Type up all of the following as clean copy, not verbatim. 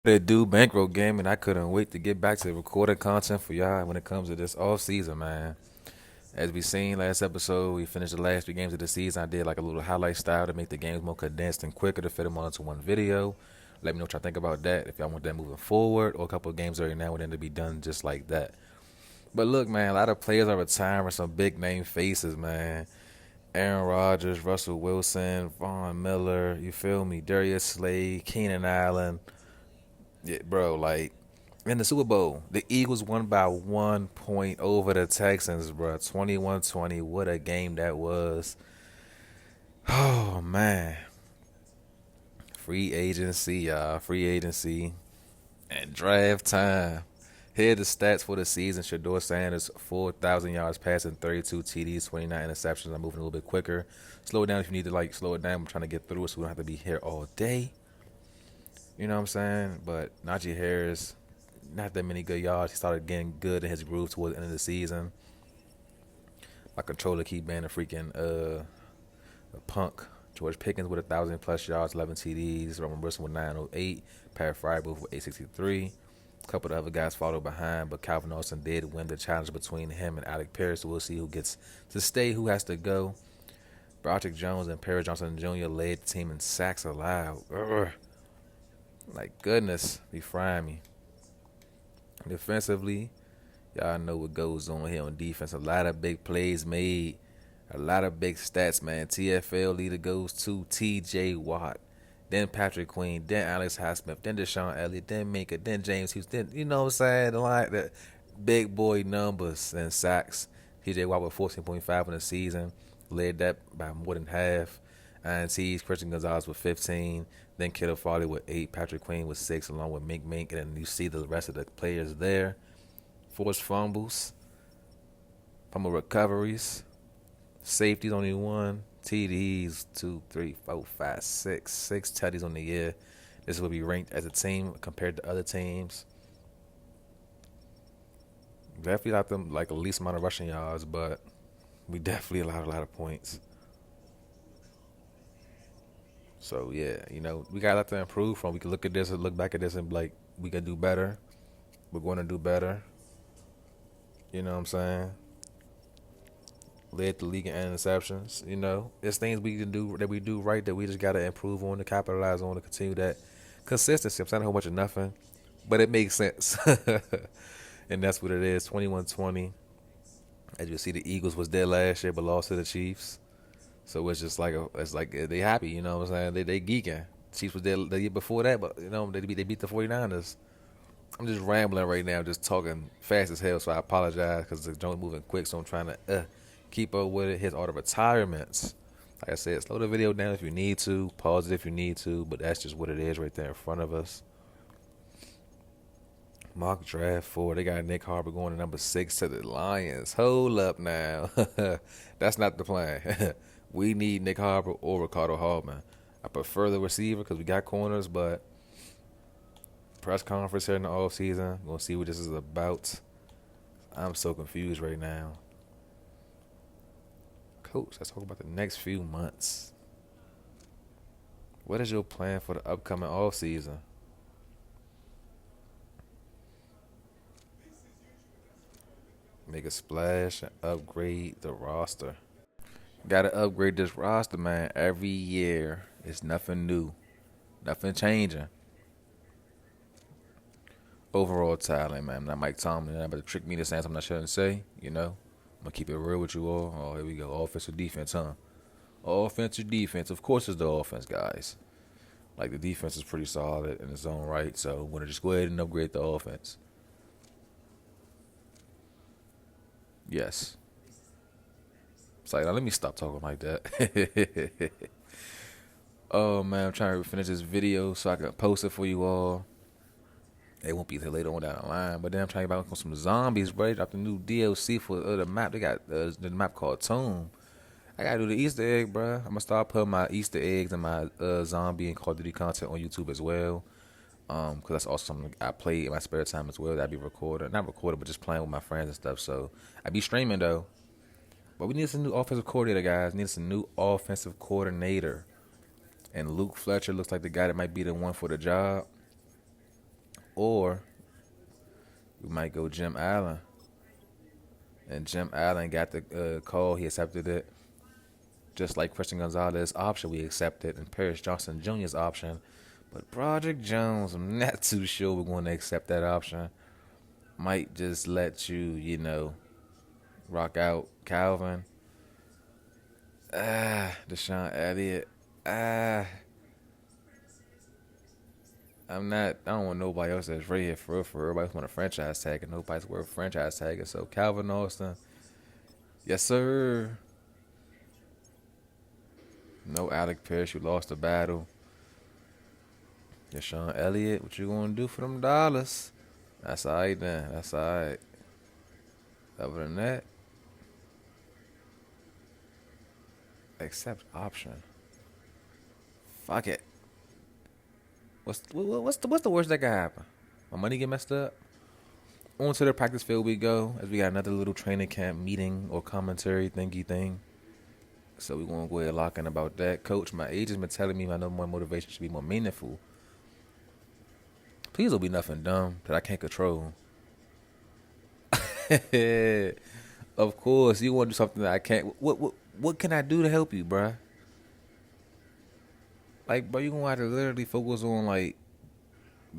They do Bankroll game, and I couldn't wait to get back to recording content for y'all when it comes to this off season, man. As we seen last episode, we finished the last 3 games of the season. I did like a little highlight style to make the games more condensed and quicker to fit them all into one video. Let me know what y'all think about that. If y'all want that moving forward, or a couple of games every now and then to be done just like that. But look, man, a lot of players are retiring. Some big name faces, man. Aaron Rodgers, Russell Wilson, Von Miller. You feel me? Darius Slade, Keenan Allen. Yeah, bro, like in the Super Bowl, the Eagles won by 1 point over the Texans, bro. 21-20. What a game that was. Oh, man. Free agency, y'all. Free agency. And draft time. Here are the stats for the season. Shador Sanders, 4,000 yards passing, 32 TDs, 29 interceptions. I'm moving a little bit quicker. Slow it down if you need to, like, slow it down. I'm trying to get through it so we don't have to be here all day. You know what I'm saying? But Najee Harris, not that many good yards. He started getting good in his groove towards the end of the season. My controller keep banning freaking a punk. George Pickens with 1,000+ yards, 11 TDs. Roman Wilson with 908. Pat Frybush with 863. A couple of other guys followed behind, but Calvin Austin did win the challenge between him and Alec Pierce. So we'll see who gets to stay, who has to go. Broderick Jones and Perry Johnson Jr. led the team in sacks allowed. Urgh. Like, goodness, be frying me. Defensively, y'all know what goes on here on defense. A lot of big plays made. A lot of big stats, man. TFL leader goes to TJ Watt. Then Patrick Queen. Then Alex Highsmith. Then Deshaun Elliott. Then Minka. Then James Hughes. Then, you know what I'm saying? Like the big boy numbers and sacks. TJ Watt with 14.5 in the season. Led that by more than half. INTs, Christian Gonzalez with 15. Then Kittle Farley with 8. Patrick Queen with 6, along with Mink. And then you see the rest of the players there. Forced fumbles. Fumble recoveries. Safeties only 1. TDs 2, 3, 4, 5, 6. 6 tutties on the year. This will be ranked as a team compared to other teams. Definitely not them like the least amount of rushing yards, but we definitely allowed a lot of points. So yeah, we got a lot to improve from. We can look at this and look back at this and be like, we can do better. We're going to do better. You know what I'm saying? Led the league in interceptions. It's things we can do that we do right that we just gotta improve on to capitalize on to continue that consistency. I'm saying a whole bunch of nothing, but it makes sense, and that's what it is. 21-20. As you see, the Eagles was there last year, but lost to the Chiefs. So it's just like it's like they happy. You know what I'm saying? They geeking. Chiefs was there the year before that, but they beat the 49ers. I'm just rambling right now, just talking fast as hell. So I apologize because the joint moving quick. So I'm trying to keep up with it. Hit all the retirements. Like I said, slow the video down if you need to. Pause it if you need to. But that's just what it is right there in front of us. Mock draft 4. They got Nick Harbor going to number 6 to the Lions. Hold up now. That's not the plan. We need Nick Harbor or Ricardo Hallman. I prefer the receiver because we got corners, but press conference here in the offseason. We'll see what this is about. I'm so confused right now. Coach, let's talk about the next few months. What is your plan for the upcoming offseason? Make a splash and upgrade the roster. Gotta upgrade this roster, man. Every year, it's nothing new, nothing changing. Overall talent, man. I'm not Mike Tomlin. You're not about to trick me to saying something I shouldn't say. I'm gonna keep it real with you all. Oh, here we go. Offense or defense, huh? Offense or defense? Of course, it's the offense, guys. Like the defense is pretty solid in its own right, so I'm gonna just go ahead and upgrade the offense. Yes. It's like, now let me stop talking like that. Oh man, I'm trying to finish this video so I can post it for you all. It won't be till later on down the line. But then I'm trying to buy some zombies, bro. They dropped a new DLC for the map. They got the map called Tomb. I gotta do the Easter egg, bro. I'm gonna start putting my Easter eggs and my zombie and Call of Duty content on YouTube as well. Cause that's also something I play in my spare time as well. That I be recording, not recording, but just playing with my friends and stuff. So I be streaming though. But we need some new offensive coordinator, guys. We need some new offensive coordinator. And Luke Fletcher looks like the guy that might be the one for the job. or we might go Jim Allen. And Jim Allen got the call. He accepted it. Just like Christian Gonzalez's option, we accepted. And Paris Johnson Jr.'s option. But Broderick Jones, I'm not too sure we're going to accept that option. Might just let you, rock out Calvin. Deshaun Elliott. I don't want nobody else that's right here for real. Everybody's want a franchise tag, and nobody's worth franchise tagging. So Calvin Austin, yes sir. No Alec Pierce, you lost the battle. Deshaun Elliott, what you gonna do for them dollars? That's alright then. That's alright. Other than that, accept option. Fuck it. What's the worst that can happen? My money get messed up. On to the practice field we go, as we got another little training camp meeting or commentary thingy thing. So we're going to go ahead and lock in about that. Coach, my agent's been telling me my number one motivation should be more meaningful. Please don't be nothing dumb that I can't control. Of course, you want to do something that I can't. What can I do to help you, bruh? Like, bro, you going to have to literally focus on, like,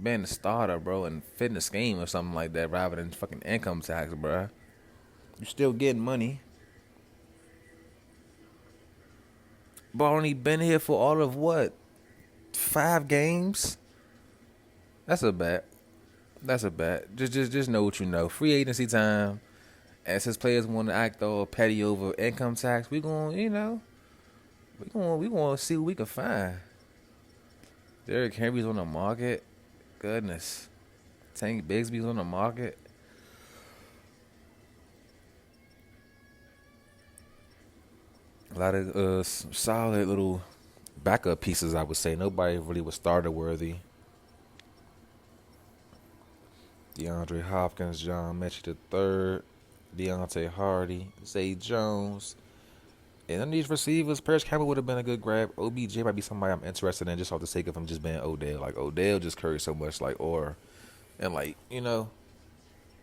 being a starter, bro, and fitting the scheme or something like that rather than fucking income tax, bruh. You're still getting money. But I only been here for all of what? 5 games? That's a bet. Just know what you know. Free agency time. And since players want to act all petty over income tax, we gonna see what we can find. Derrick Henry's on the market. Goodness. Tank Bigsby's on the market. A lot of solid little backup pieces, I would say. Nobody really was starter worthy. DeAndre Hopkins, John Mechie III, Deontay Hardy, Zay Jones. And none of these receivers, Paris Campbell would have been a good grab. OBJ might be somebody I'm interested in just off the sake of him just being Odell. Like, Odell just carries so much, and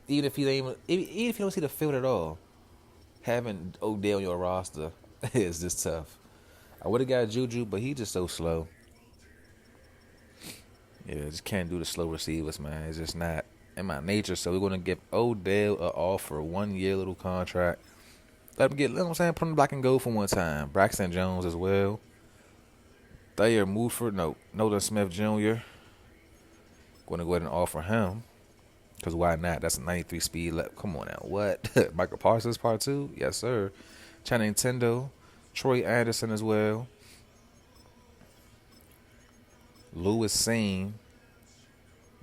even if you don't see the field at all, having Odell on your roster is just tough. I would have got Juju, but he just so slow. Yeah, just can't do the slow receivers, man. It's just not in my nature. So we're going to give Odell an offer, 1 year little contract. Let him get, put him in black and gold for one time. Braxton Jones as well. Thayer Muford, Nolan Smith Jr. Going to go ahead and offer him. Because why not? That's a 93 speed left. Come on now. What? Michael Parsons part 2? Yes, sir. Channing Tindall. Troy Anderson as well. Lewis Sane.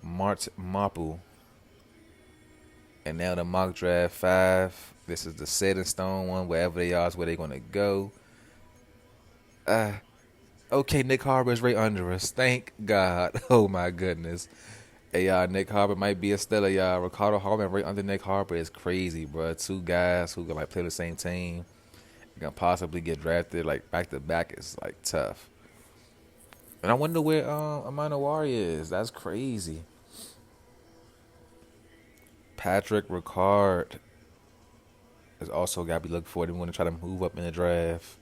Mart Mapu. And now the mock draft 5. This is the set in stone one. Wherever they are is where they're going to go. Okay, Nick Harbor is right under us. Thank God. Oh, my goodness. Hey, y'all, Nick Harbor might be a stellar, y'all. Ricardo Hallman right under Nick Harbor is crazy, bro. 2 guys who can, play the same team. Can possibly get drafted, back-to-back. It's, tough. And I wonder where Amanawari is. That's crazy. Patrick Ricard has also got to be looking for. They want to try to move up in the draft.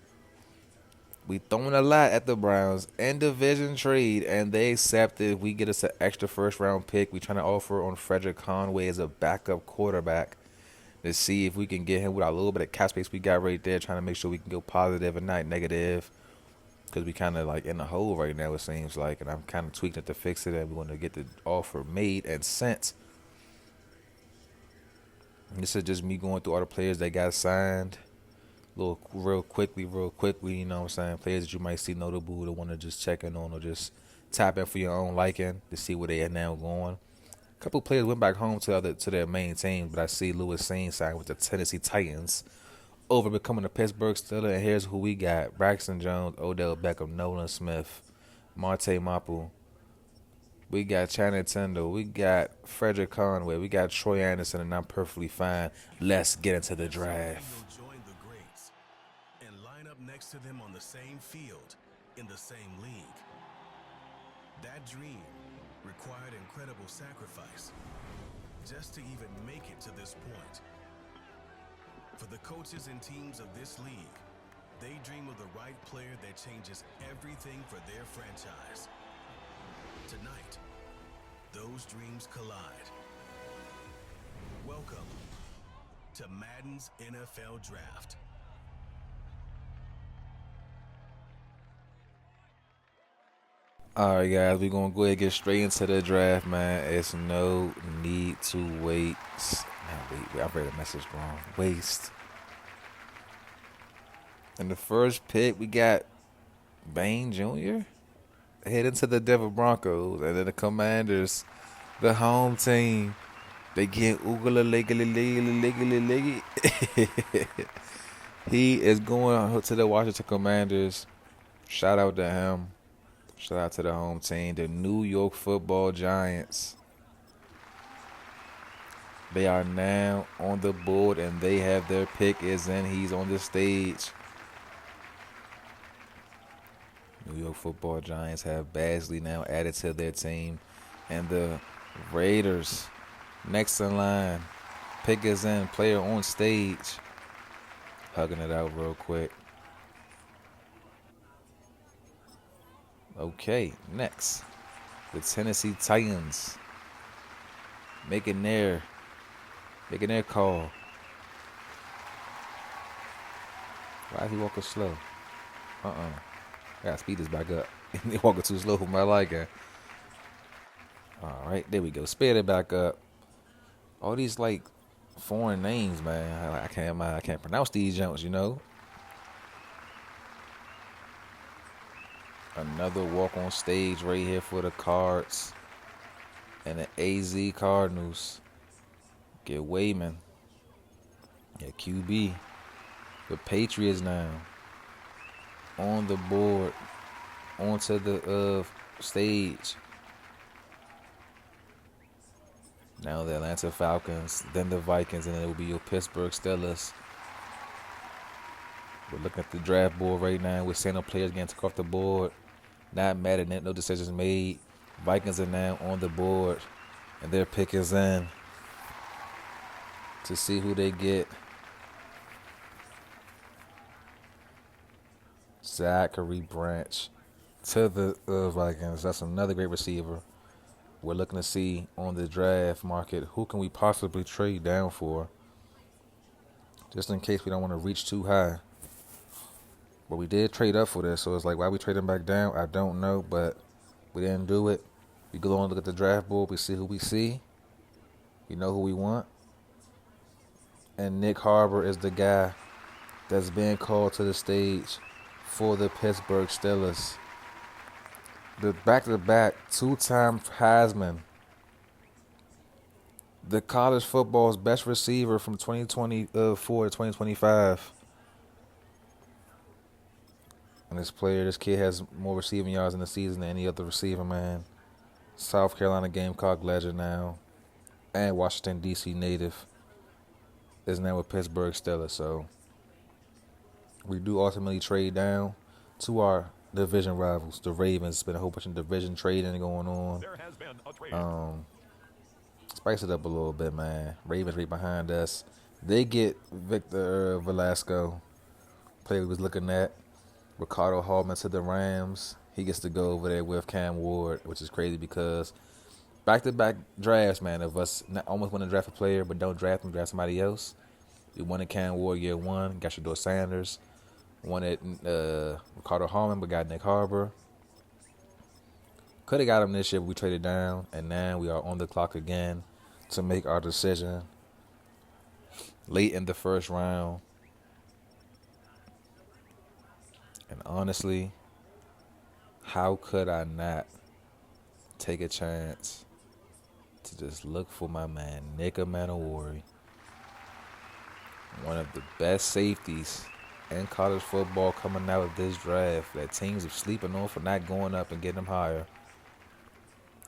We throwing a lot at the Browns in division trade, and they accepted. We get us an extra first-round pick. We trying to offer on Frederick Conway as a backup quarterback to see if we can get him with our little bit of cap space we got right there, trying to make sure we can go positive and not negative. Because we kind of in the hole right now, it seems like, and I'm kind of tweaking it to fix it, and we want to get the offer made and sent. And this is just me going through all the players that got signed. Real quickly, you know what I'm saying? Players that you might see notable to want to just check in on or just tap in for your own liking to see where they are now going. A couple players went back home to their main team, but I see Lewis Sane signed with the Tennessee Titans over becoming a Pittsburgh Steelers. And here's who we got. Braxton Jones, Odell Beckham, Nolan Smith, Marte Mapu. We got Channing Tindall. We got Frederick Conway. We got Troy Anderson, and I'm perfectly fine. Let's get into the draft. Next to them on the same field, in the same league. That dream required incredible sacrifice just to even make it to this point. For the coaches and teams of this league, they dream of the right player that changes everything for their franchise. Tonight, those dreams collide. Welcome to Madden's NFL Draft. All right, guys, we're going to go ahead and get straight into the draft, man. It's no need to wait. Wait, I read a message wrong. Waste. In the first pick, we got Bain Jr. heading to the Denver Broncos. And then the Commanders, the home team, they get oogly liggy. He is going to the Washington Commanders. Shout out to him. Shout out to the home team, the New York Football Giants. They are now on the board, and they have their pick is in. He's on the stage. New York Football Giants have Beasley now added to their team. And the Raiders, next in line, pick is in, player on stage. Hugging it out real quick. Okay, next, the Tennessee Titans making their call. Why is he walking slow? I gotta speed this back up. He walking too slow for my liking. All right, there we go. Speed it back up. All these like foreign names, man. I can't pronounce these jumps, you know. Another walk on stage right here for the Cards and the AZ Cardinals. Get Wayman. Get QB. The Patriots now on the board, onto the stage. Now the Atlanta Falcons, then the Vikings, and then it will be your Pittsburgh Steelers. We're looking at the draft board right now. We're seeing no players getting took off the board. Not mad at it, no decisions made. Vikings are now on the board, and their pick is in to see who they get. Zachary Branch to the Vikings. That's another great receiver. We're looking to see on the draft market who can we possibly trade down for, just in case we don't want to reach too high. But we did trade up for this, so it's like, why we trading back down? I don't know, but we didn't do it. We go on and look at the draft board. We see who we see. We know who we want. And Nick Harbor is the guy that's being called to the stage for the Pittsburgh Steelers. The back-to-back two-time Heisman. The college football's best receiver from 2024 to 2025. And this kid has more receiving yards in the season than any other receiver, man. South Carolina Gamecock legend now. And Washington, D.C. native. Is now with Pittsburgh Steelers. So we do ultimately trade down to our division rivals, the Ravens. It's been a whole bunch of division trading going on. There has been a trade. Spice it up a little bit, man. Ravens right behind us. They get Victor Velasco, player we was looking at. Ricardo Hallman to the Rams. He gets to go over there with Cam Ward, which is crazy because back-to-back drafts, man, of us not almost want to draft a player, but don't draft him, draft somebody else. We wanted Cam Ward year one, got Shador Sanders. Wanted Ricardo Hallman, but got Nick Harbor. Could have got him this year, but we traded down, and now we are on the clock again to make our decision. Late in the first round. And honestly, how could I not take a chance to just look for my man, Nick Manowari, one of the best safeties in college football coming out of this draft that teams are sleeping on for not going up and getting him higher.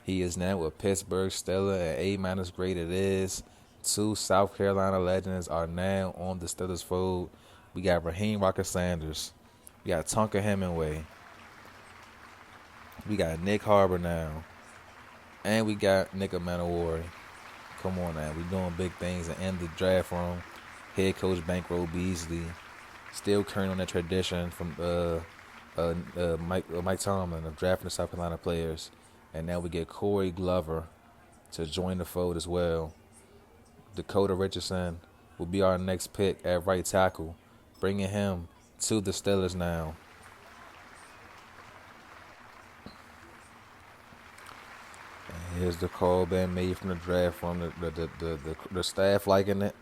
He is now with Pittsburgh Steelers, and A- grade it is. Two South Carolina legends are now on the Steelers fold. We got Raheem Rocket Sanders. We got Tonka Hemingway. We got Nick Harbor now. And we got Nick Manowari. Come on now, we doing big things and in the draft room. Head coach Bankroll Beasley, still carrying on that tradition from Mike Tomlin of drafting the South Carolina players. And now we get Corey Glover to join the fold as well. Dakota Richardson will be our next pick at right tackle, bringing him to the Steelers now. And here's the call being made from the draft from the staff liking it.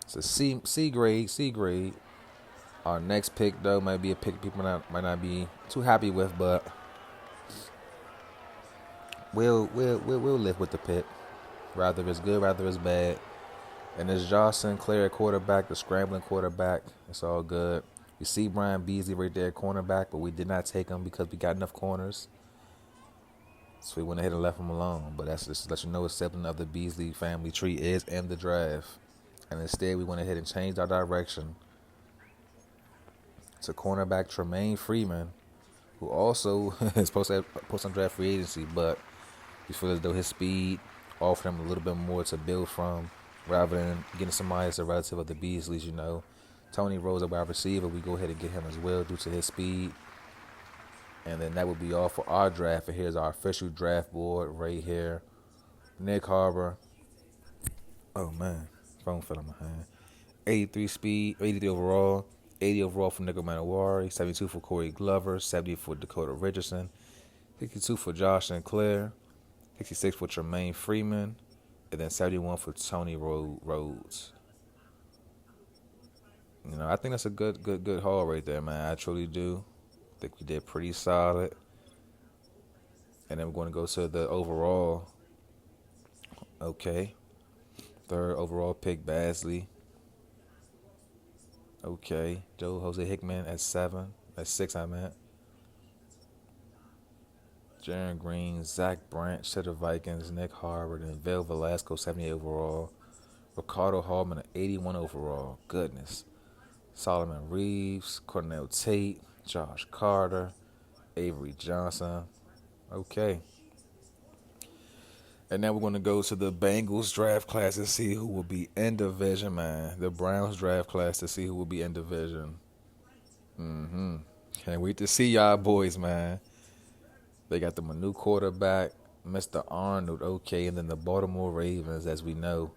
It's a C grade. Our next pick though might be a pick people might not be too happy with, but we'll live with the pick. Rather it's good, rather it's bad. And it's Josh Sinclair at quarterback, the scrambling quarterback. It's all good. You see Brian Beasley right there at cornerback, but we did not take him because we got enough corners. So we went ahead and left him alone. But that's just to let you know a sibling of the Beasley family tree is in the draft. And instead we went ahead and changed our direction to cornerback Tremaine Freeman, who also is supposed to post on draft free agency, but we feel as though his speed offered him a little bit more to build from rather than getting somebody that's a relative of the Beasleys, you know. Tony Rose, a wide receiver, we go ahead and get him as well due to his speed. And then that would be all for our draft. And here's our official draft board right here. Nick Harbor. Oh, man. Phone fell on my hand. 83 speed, 83 overall. 80 overall for Nick Manowari. 72 for Corey Glover. 70 for Dakota Richardson. 62 for Josh Sinclair. 66 for Tremaine Freeman. And then 71 for Tony Rhodes. You know, I think that's a good haul right there, man. I truly do. I think we did pretty solid. And then we're going to go to the overall. Okay. Third overall pick, Beasley. Okay. Joe Jose Hickman at 7. At 6, I meant. Jaron Green, Zach Branch to the Vikings, Nick Harvard, and Vel Velasco, 78 overall. Ricardo Hallman, at 81 overall. Goodness. Solomon Reeves, Cornell Tate, Josh Carter, Avery Johnson. Okay. And now we're going to go to the Bengals draft class to see who will be in division, man. The Browns draft class to see who will be in division. Can't wait to see y'all boys, man. They got them a new quarterback, Mr. Arnold, okay, and then the Baltimore Ravens, as we know.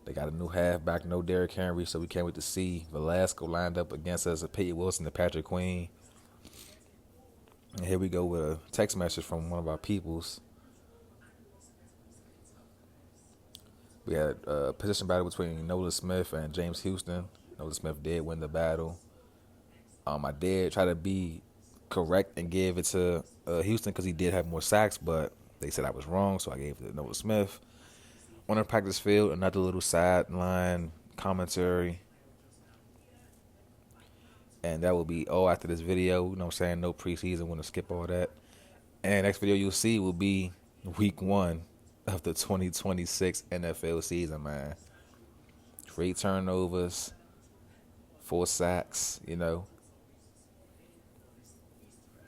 They got a new halfback, no Derrick Henry, so we can't wait to see Velasco lined up against us, Peyton Wilson and Patrick Queen. And here we go with a text message from one of our peoples. We had a position battle between Nolan Smith and James Houston. Nolan Smith did win the battle. I did try to be correct and give it to Houston because he did have more sacks, but they said I was wrong, so I gave it to Nolan Smith. On the practice field, another little sideline commentary. And that will be all after this video. You know what I'm saying? No preseason. We're going to skip all that. And next video you'll see will be week 1 of the 2026 NFL season, man. 3 turnovers, 4 sacks, you know.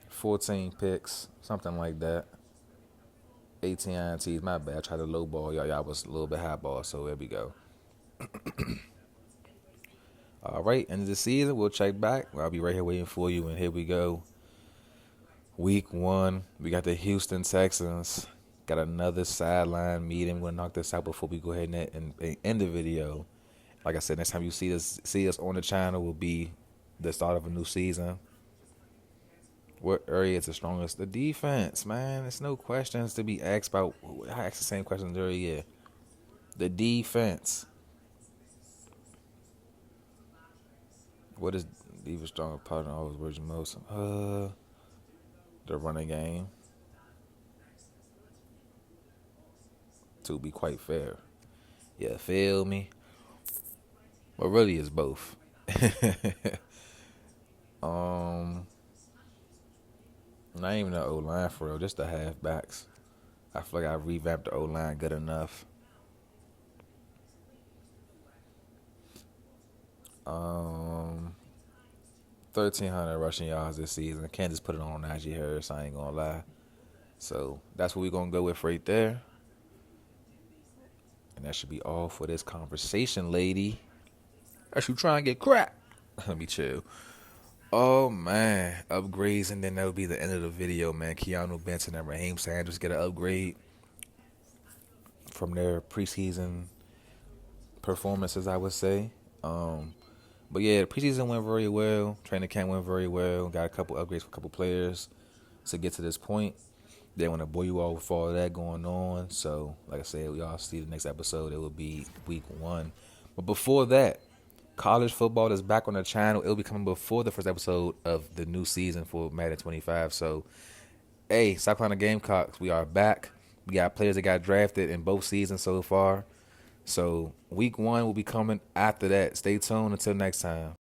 14 picks, something like that. 18 INTs, my bad. I tried to lowball y'all. Y'all was a little bit highball, so there we go. All right, end of the season. We'll check back. I'll be right here waiting for you, and here we go. Week 1, we got the Houston Texans. Got another sideline meeting. We're going to knock this out before we go ahead and end the video. Like I said, next time you see us on the channel will be the start of a new season. What area is the strongest? The defense, man. There's no questions to be asked about. I asked the same questions every year. The defense. What is even stronger part of always words most? The running game. To be quite fair. Yeah, feel me? But really it's both. Not even the O-line for real, just the halfbacks. I feel like I revamped the O-line good enough. 1,300 rushing yards this season. I can't just put it on Najee Harris, I ain't gonna lie. So that's what we're gonna go with right there. And that should be all for this conversation, lady. As you try and get cracked. Let me chill. Oh man, upgrades, and then that'll be the end of the video, man. Keanu Benson and Raheem Sanders get an upgrade from their preseason performances, I would say. But yeah, the preseason went very well. Training camp went very well. Got a couple upgrades for a couple players to get to this point. They want to bore you all with all of that going on. So, like I said, we all see the next episode. It will be week 1. But before that, college football is back on the channel. It'll be coming before the first episode of the new season for Madden 25. So, hey, South Carolina Gamecocks, we are back. We got players that got drafted in both seasons so far. So, week 1 will be coming after that. Stay tuned until next time.